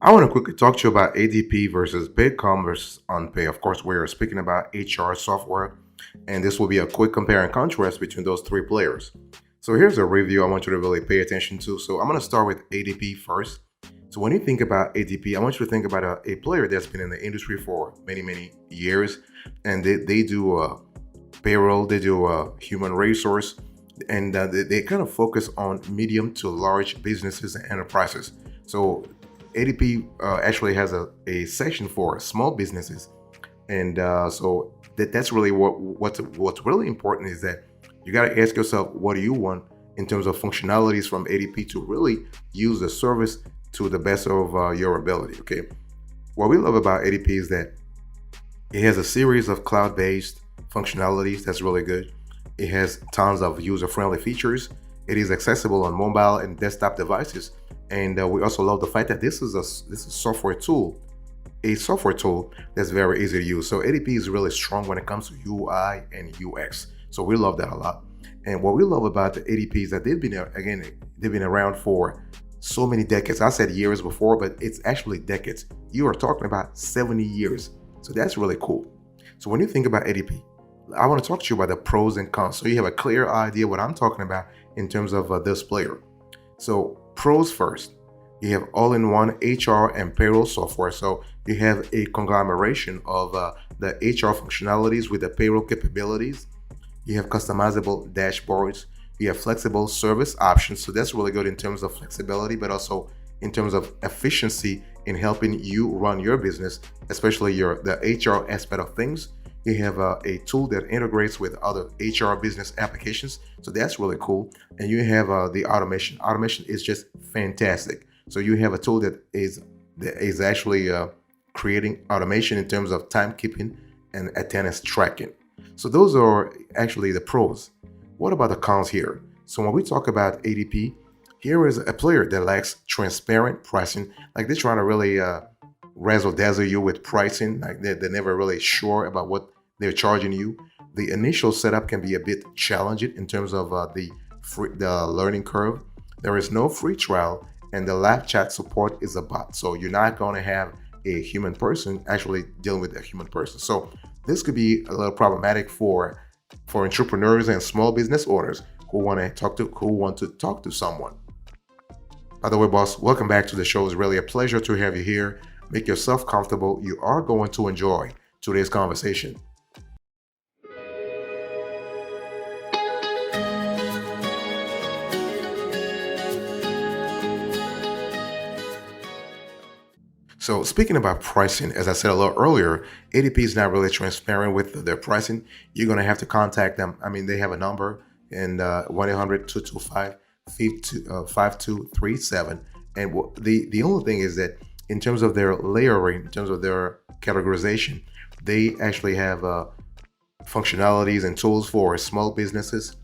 I want to quickly talk to you about ADP versus Paycom versus OnPay. Of course, we're speaking about HR software, and this will be a quick compare and contrast between those three players. So here's a review I want you to really pay attention to. So I'm going to start with ADP first. So when you think about ADP, I want you to think about a player that's been in the industry for many, many years, and they do payroll, they do human resource, and they kind of focus on medium to large businesses and enterprises. So ADP actually has a section for small businesses, and so that's really what's really important is that you got to ask yourself, what do you want in terms of functionalities from ADP to really use the service to the best of your ability. Okay, what we love about ADP is that it has a series of cloud-based functionalities that's really good. It has tons of user-friendly features. It is accessible on mobile and desktop devices, and we also love the fact that this is a software tool that's very easy to use. So ADP is really strong when it comes to UI and UX. So we love that a lot. And what we love about the ADP is that they've been around for so many decades. I said years before, but it's actually decades. You are talking about 70 years. So that's really cool. So when you think about ADP, I want to talk to you about the pros and cons so you have a clear idea what I'm talking about in terms of this player. So pros first, you have all-in-one HR and payroll software. So you have a conglomeration of the HR functionalities with the payroll capabilities. You have customizable dashboards. You have flexible service options. So that's really good in terms of flexibility, but also in terms of efficiency in helping you run your business, especially the HR aspect of things. You have a tool that integrates with other HR business applications. So that's really cool. And you have the automation. Automation is just fantastic. So you have a tool that is actually creating automation in terms of timekeeping and attendance tracking. So those are actually the pros. What about the cons here? So when we talk about ADP, here is a player that lacks transparent pricing. Like they're trying to really razzle dazzle you with pricing. Like they're never really sure about what they're charging you. The initial setup can be a bit challenging in terms of the learning curve. There is no free trial, and the live chat support is a bot. So you're not going to have a human person actually dealing with a human person. So this could be a little problematic for entrepreneurs and small business owners who want to talk to someone. By the way, boss, welcome back to the show. It's really a pleasure to have you here. Make yourself comfortable. You are going to enjoy today's conversation. So speaking about pricing, as I said a little earlier, ADP is not really transparent with their pricing. You're going to have to contact them. I mean, they have a number and 1-800-225-5237. And the only thing is that in terms of their layering, in terms of their categorization, they actually have functionalities and tools for small businesses,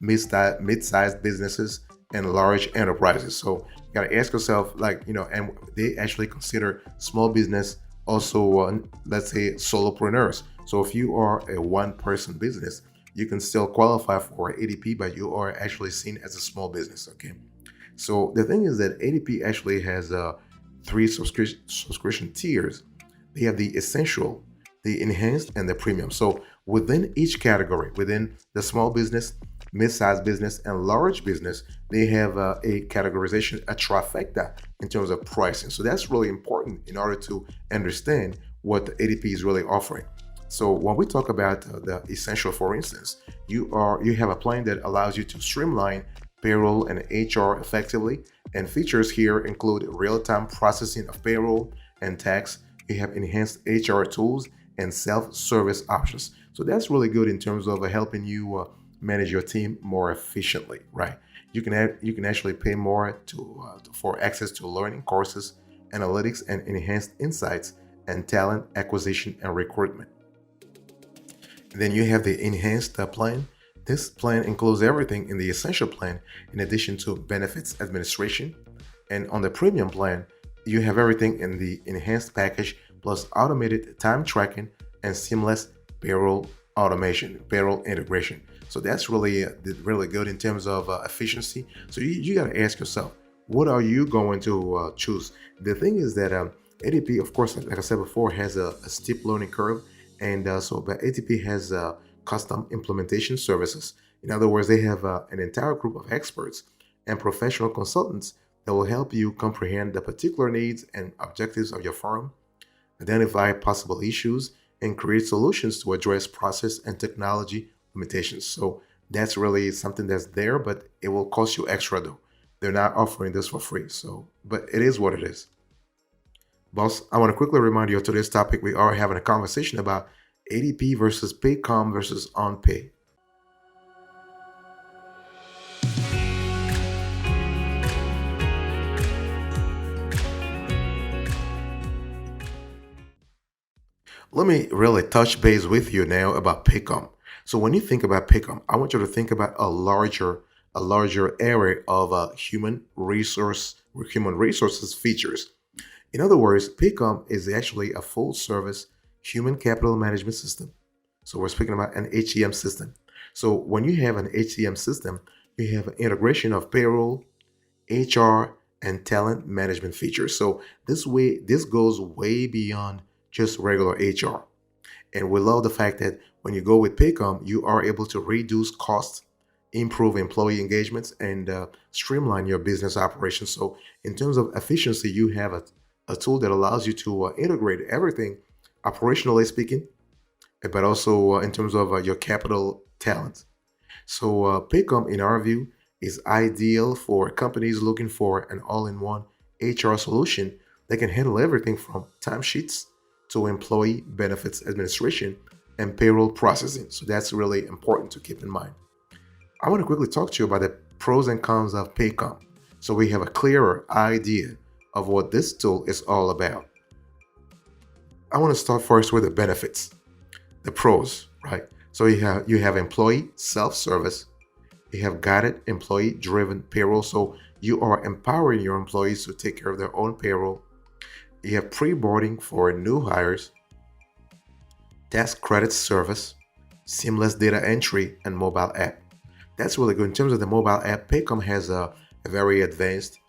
mid-sized businesses, and large enterprises. So you got to ask yourself, and they actually consider small business also, let's say, solopreneurs. So if you are a one-person business, you can still qualify for ADP, but you are actually seen as a small business. Okay. So the thing is that ADP actually has three subscription tiers. They have the essential, the enhanced, and the premium. So within each category, within the small business, mid-sized business, and large business, they have a categorization, a trifecta in terms of pricing. So that's really important in order to understand what the ADP is really offering. So when we talk about the essential, for instance, you have a plan that allows you to streamline payroll and HR effectively, and features here include real-time processing of payroll and tax. You have enhanced HR tools and self-service options. So that's really good in terms of helping you manage your team more efficiently, right? You can actually pay more for access to learning courses, analytics, and enhanced insights, and talent acquisition and recruitment. Then you have the enhanced plan. This plan includes everything in the essential plan, in addition to benefits administration. And on the premium plan, you have everything in the enhanced package, plus automated time tracking and seamless payroll automation, payroll integration. So that's really good in terms of efficiency. So you got to ask yourself, What are you going to choose? The thing is that ADP, of course, like I said before, has a steep learning curve, and but ADP has custom implementation services. In other words, they have an entire group of experts and professional consultants that will help you comprehend the particular needs and objectives of your firm, identify possible issues, and create solutions to address process and technology limitations. So that's really something that's there, but it will cost you extra though. They're not offering this for free. So, but it is what it is. Boss, I want to quickly remind you of today's topic. We are having a conversation about ADP versus Paycom versus OnPay. Let me really touch base with you now about Paycom. So when you think about Paycom, I want you to think about a larger area of human resources features. In other words, Paycom is actually a full service human capital management system. So we're speaking about an HCM system. So when you have an HCM system, you have an integration of payroll, HR, and talent management features. So this goes way beyond just regular HR. And we love the fact that when you go with Paycom, you are able to reduce costs, improve employee engagements, and streamline your business operations. So, in terms of efficiency, you have a tool that allows you to integrate everything, operationally speaking, but also in terms of your capital talent. So, Paycom, in our view, is ideal for companies looking for an all in one HR solution that can handle everything from timesheets to employee benefits administration and payroll processing. So, that's really important to keep in mind. I want to quickly talk to you about the pros and cons of Paycom so we have a clearer idea of what this tool is all about. I want to start first with the benefits, the pros, right? So you have employee self-service, you have guided employee-driven payroll, so you are empowering your employees to take care of their own payroll. You have pre-boarding for new hires, task credit service, seamless data entry, and mobile app. That's really good. In terms of the mobile app, Paycom has a very advanced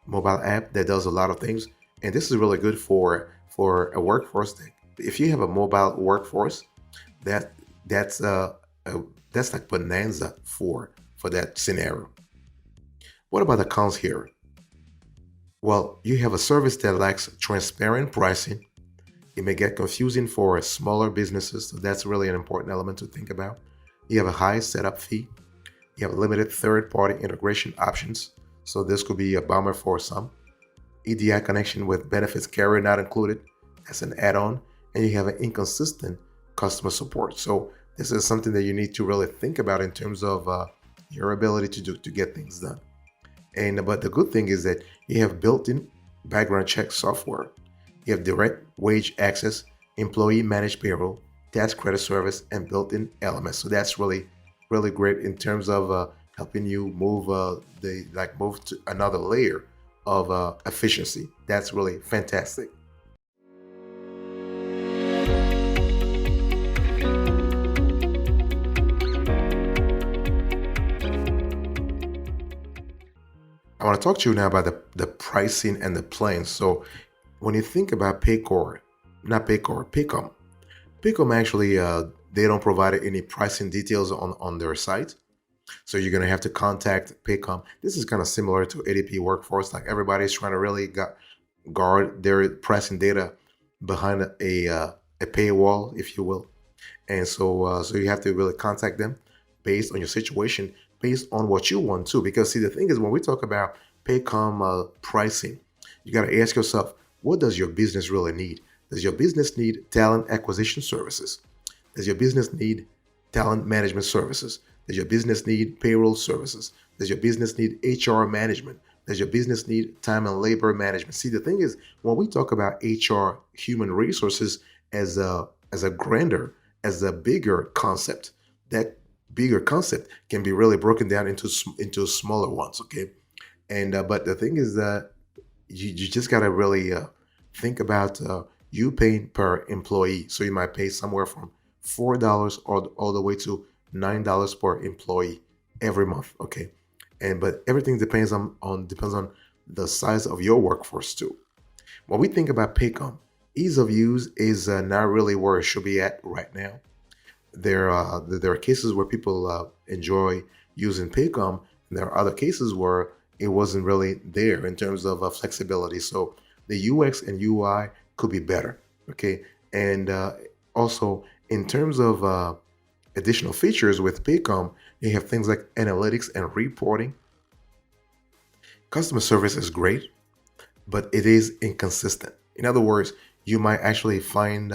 mobile app that does a lot of things, and this is really good for a workforce. If you have a mobile workforce, that that's a that's like bonanza for that scenario. What about the cons here? Well, you have a service that lacks transparent pricing. It may get confusing for smaller businesses, so that's really an important element to think about. You have a high setup fee. You have limited third-party integration options, so this could be a bummer for some. EDI connection with benefits carrier not included. That's an add-on, and you have an inconsistent customer support. So this is something that you need to really think about in terms of your ability to get things done. And but the good thing is that you have built-in background check software. You have direct wage access, employee managed payroll, tax credit service, and built-in elements. So that's really great in terms of helping you move to another layer of efficiency. That's really fantastic. I want to talk to you now about the pricing and the plans. So when you think about Paycom, Paycom actually they don't provide any pricing details on their site. So you're gonna have to contact Paycom. This is kind of similar to ADP Workforce. Like everybody's trying to really guard their pricing data behind a paywall, if you will. And so you have to really contact them based on your situation, based on what you want too. Because see, the thing is, when we talk about Paycom pricing, you got to ask yourself, what does your business really need? Does your business need talent acquisition services? Does your business need talent management services? Does your business need payroll services? Does your business need HR management? Does your business need time and labor management? See, the thing is, when we talk about HR, human resources, as a bigger concept, that bigger concept can be really broken down into smaller ones. Okay, and but the thing is that you just gotta really think about you paying per employee. So you might pay somewhere from $4 all the way to $9 per employee every month. Okay, and but everything depends on the size of your workforce too. When we think about Paycom, ease of use is not really where it should be at right now. There are cases where people enjoy using Paycom, and there are other cases where it wasn't really there in terms of flexibility. So the UX and UI could be better. Okay, and also in terms of additional features with Paycom, you have things like analytics and reporting. Customer service is great, but it is inconsistent. In other words, you might actually find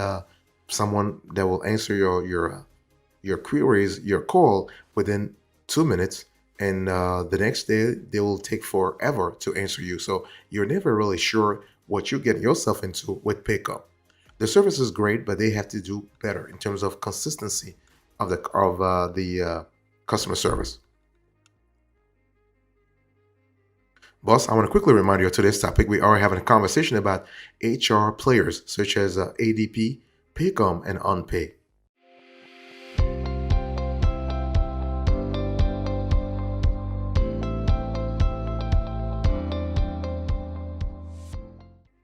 someone that will answer your queries, your call within 2 minutes, and the next day they will take forever to answer you. So you're never really sure what you get yourself into with Paycom. The service is great, but they have to do better in terms of consistency of the customer service. Boss, I want to quickly remind you of today's topic. We are having a conversation about HR players such as ADP, Paycom, and OnPay.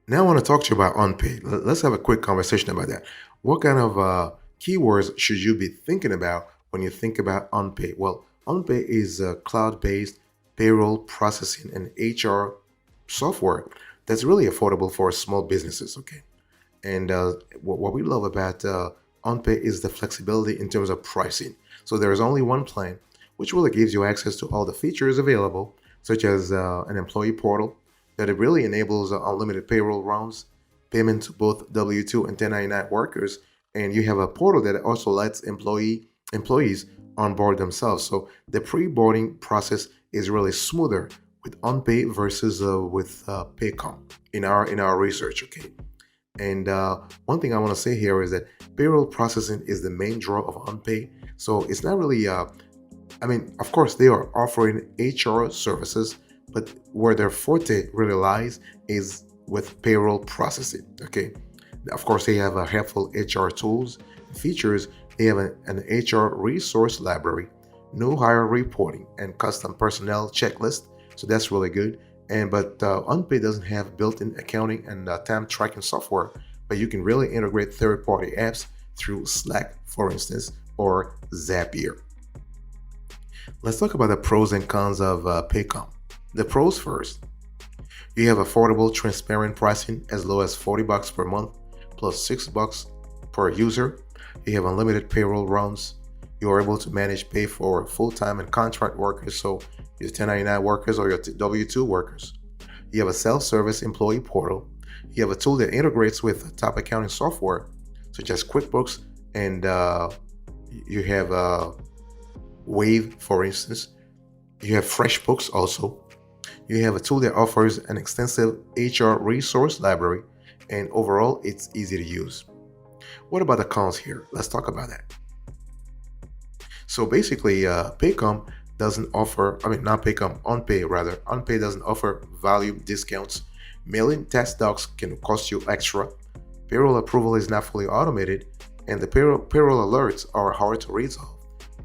Now I want to talk to you about OnPay. Let's have a quick conversation about that. What kind of keywords should you be thinking about when you think about OnPay? Well, OnPay is a cloud-based payroll processing and HR software that's really affordable for small businesses. Okay, and what we love about OnPay is the flexibility in terms of pricing. So there is only one plan, which really gives you access to all the features available, such as an employee portal that it really enables unlimited payroll rounds, payment to both W-2 and 1099 workers, and you have a portal that also lets employees onboard themselves. So the pre-boarding process is really smoother with OnPay versus with Paycom in our research. Okay, and one thing I want to say here is that payroll processing is the main draw of OnPay. So it's not really. I mean, of course, they are offering HR services, but where their forte really lies is with payroll processing. Okay, of course, they have helpful HR tools, features. They have an HR resource library, new hire reporting, and custom personnel checklist. So that's really good. But OnPay doesn't have built-in accounting and time tracking software, but you can really integrate third-party apps through Slack, for instance, or Zapier. Let's talk about the pros and cons of Paycom. The pros first. You have affordable, transparent pricing as low as $40 per month plus $6 per user. You have unlimited payroll runs. You are able to manage pay for full-time and contract workers, so your 1099 workers or your W-2 workers. You have a self-service employee portal. You have a tool that integrates with top accounting software such as QuickBooks, and you have Wave, for instance. You have FreshBooks also. You have a tool that offers an extensive HR resource library, and overall, it's easy to use. What about the cons here? Let's talk about that. So basically, Paycom doesn't offer, not Paycom, OnPay rather. OnPay doesn't offer volume discounts. Mailing tax docs can cost you extra. Payroll approval is not fully automated, and the payroll alerts are hard to resolve.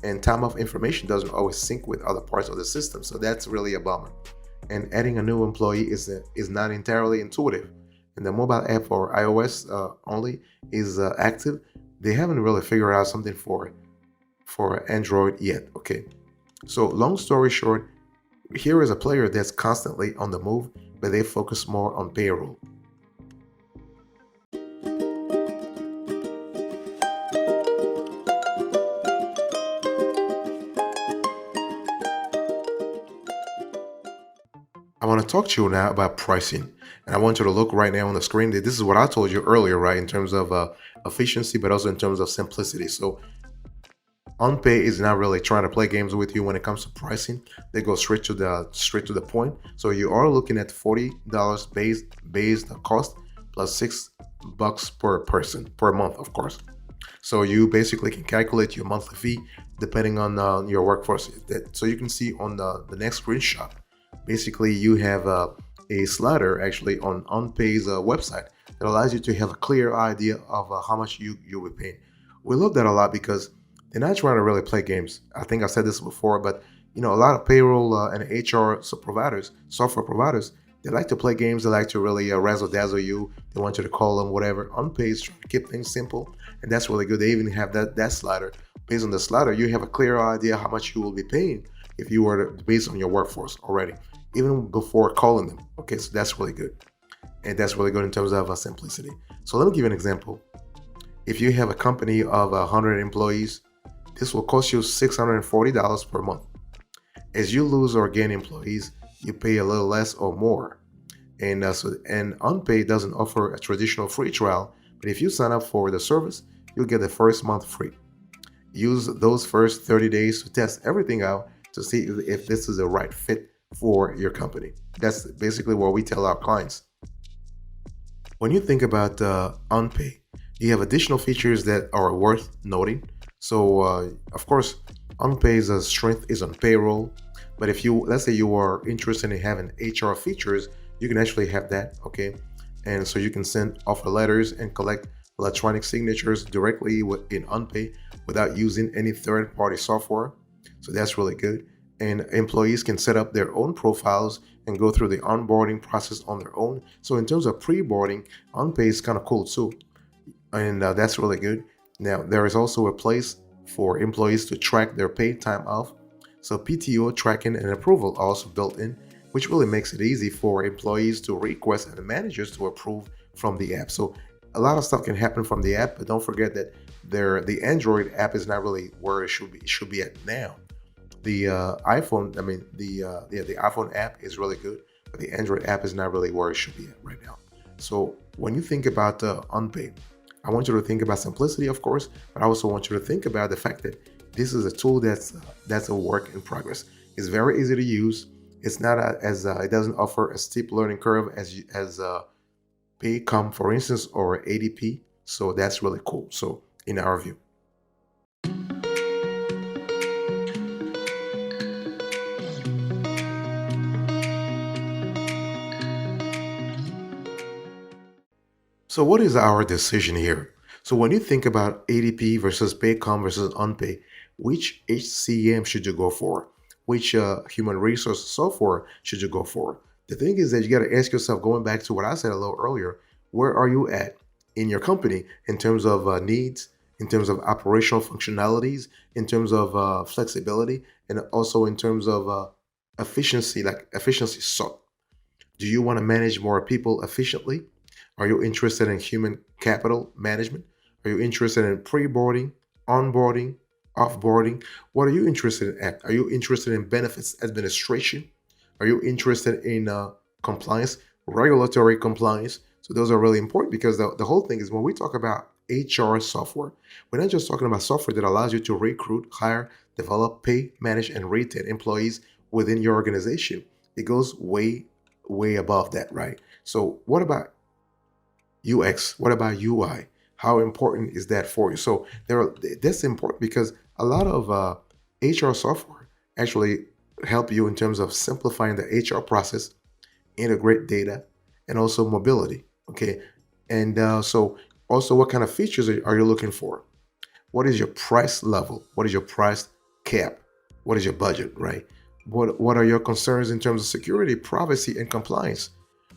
And time of information doesn't always sync with other parts of the system, so that's really a bummer. And adding a new employee is not entirely intuitive. And the mobile app for iOS only is active. They haven't really figured out something for Android yet. Okay, so long story short, here is a player that's constantly on the move, but they focus more on payroll. I want to talk to you now about pricing, and I want you to look right now on the screen. This is what I told you earlier, right, in terms of efficiency, but also in terms of simplicity. So OnPay is not really trying to play games with you when it comes to pricing. They go straight to the point. So you are looking at $40 base cost plus $6 per person per month, of course. So you basically can calculate your monthly fee depending on your workforce. So you can see on the next screenshot. Basically, you have a slider actually on OnPay's website that allows you to have a clear idea of how much you will be paying. We love that a lot because they're not trying to really play games. I think I said this before, but a lot of payroll and HR software providers, They like to play games. They like to really razzle dazzle you. They want you to call them whatever. OnPay is trying to keep things simple, and that's really good. They even have that slider. Based on the slider, you have a clear idea how much you will be paying if you were to, based on your workforce already, even before calling them. Okay, so that's really good, and that's really good in terms of simplicity. So let me give you an example. If you have a company of 100 employees, this will cost you $640 per month. As you lose or gain employees, you pay a little less or more. And OnPay doesn't offer a traditional free trial, but if you sign up for the service, you'll get the first month free. Use those first 30 days to test everything out to see if this is the right fit for your company. That's basically what we tell our clients. When you think about OnPay, you have additional features that are worth noting. So, of course, OnPay's strength is on payroll. But if you, let's say you are interested in having HR features, you can actually have that, okay? And so you can send offer letters and collect electronic signatures directly in OnPay without using any third-party software. So that's really good. And employees can set up their own profiles and go through the onboarding process on their own. So in terms of pre-boarding, OnPay is kind of cool too. And that's really good. Now, there is also a place for employees to track their paid time off. So PTO tracking and approval are also built in, which really makes it easy for employees to request and the managers to approve from the app. So a lot of stuff can happen from the app, but don't forget that the Android app is not really where it should be. It should be at now. The iPhone, I mean, the iPhone app is really good, but the Android app is not really where it should be at right now. So when you think about OnPay, I want you to think about simplicity, of course, but I also want you to think about the fact that this is a tool that's a work in progress. It's very easy to use. It's not it doesn't offer a steep learning curve as Paycom, for instance, or ADP. So that's really cool. So in our view. So what is our decision here? So when you think about ADP versus Paycom versus OnPay, which HCM should you go for? Which human resource software should you go for? The thing is that you got to ask yourself, going back to what I said a little earlier, where are you at in your company in terms of needs, in terms of operational functionalities, in terms of flexibility, and also in terms of efficiency, like efficiency sought. Do you want to manage more people efficiently? Are you interested in human capital management? Are you interested in pre-boarding, onboarding, offboarding? What are you interested in? Are you interested in benefits administration? Are you interested in compliance, regulatory compliance? So those are really important because the whole thing is when we talk about HR software, we're not just talking about software that allows you to recruit, hire, develop, pay, manage, and retain employees within your organization. It goes way, way above that, right? So what about UX? What about UI? How important is that for you? So that's important because a lot of HR software actually help you in terms of simplifying the HR process, integrate data, and also mobility. Okay, and so also what kind of features are you looking for? What is your price level? What is your price cap? What is your budget? Right? What are your concerns in terms of security, privacy, and compliance?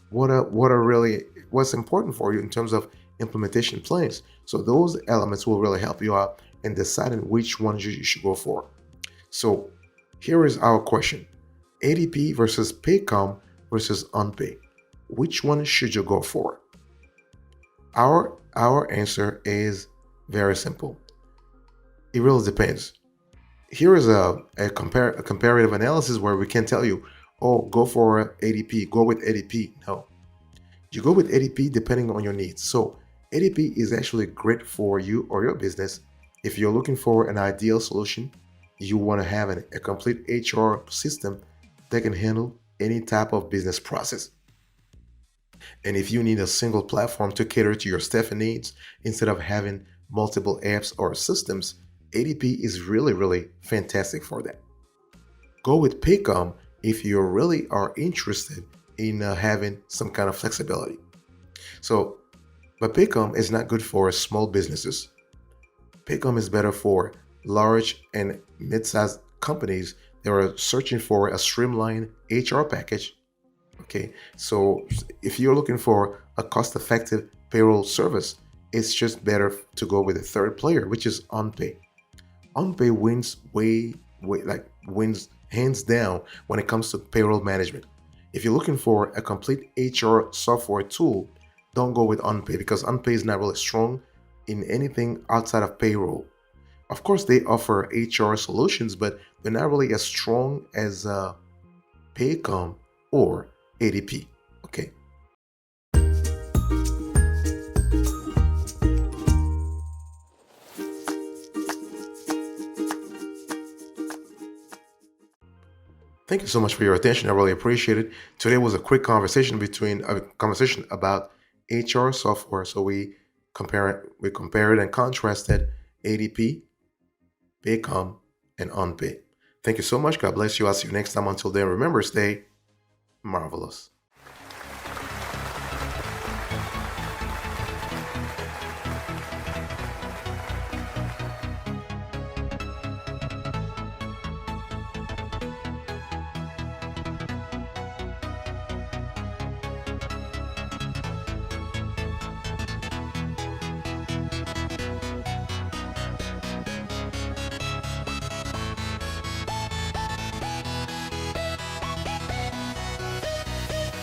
What's important for you in terms of implementation plans? So those elements will really help you out in deciding which ones you should go for. So here is our question: ADP versus Paycom versus OnPay. Which one should you go for? Our answer is very simple. It really depends. Here is a comparative analysis where we can tell you, oh, go for ADP, go with ADP. No, you go with ADP depending on your needs. So ADP is actually great for you or your business if you're looking for an ideal solution. You want to have a complete HR system that can handle any type of business process. And if you need a single platform to cater to your staffing needs instead of having multiple apps or systems, ADP is really, really fantastic for that. Go with Paycom if you really are interested in having some kind of flexibility. So, but Paycom is not good for small businesses. Paycom is better for large and mid-sized companies that are searching for a streamlined HR package, Okay, so if you're looking for a cost-effective payroll service, it's just better to go with a third player, which is OnPay. OnPay wins wins hands down when it comes to payroll management. If you're looking for a complete HR software tool, don't go with OnPay because OnPay is not really strong in anything outside of payroll. Of course, they offer HR solutions, but they're not really as strong as Paycom or ADP. Okay. Thank you so much for your attention. I really appreciate it. Today was a quick conversation between a conversation about HR software. So we compared and contrasted ADP, Paycom, and OnPay. Thank you so much. God bless you. I'll see you next time. Until then, remember, stay marvelous.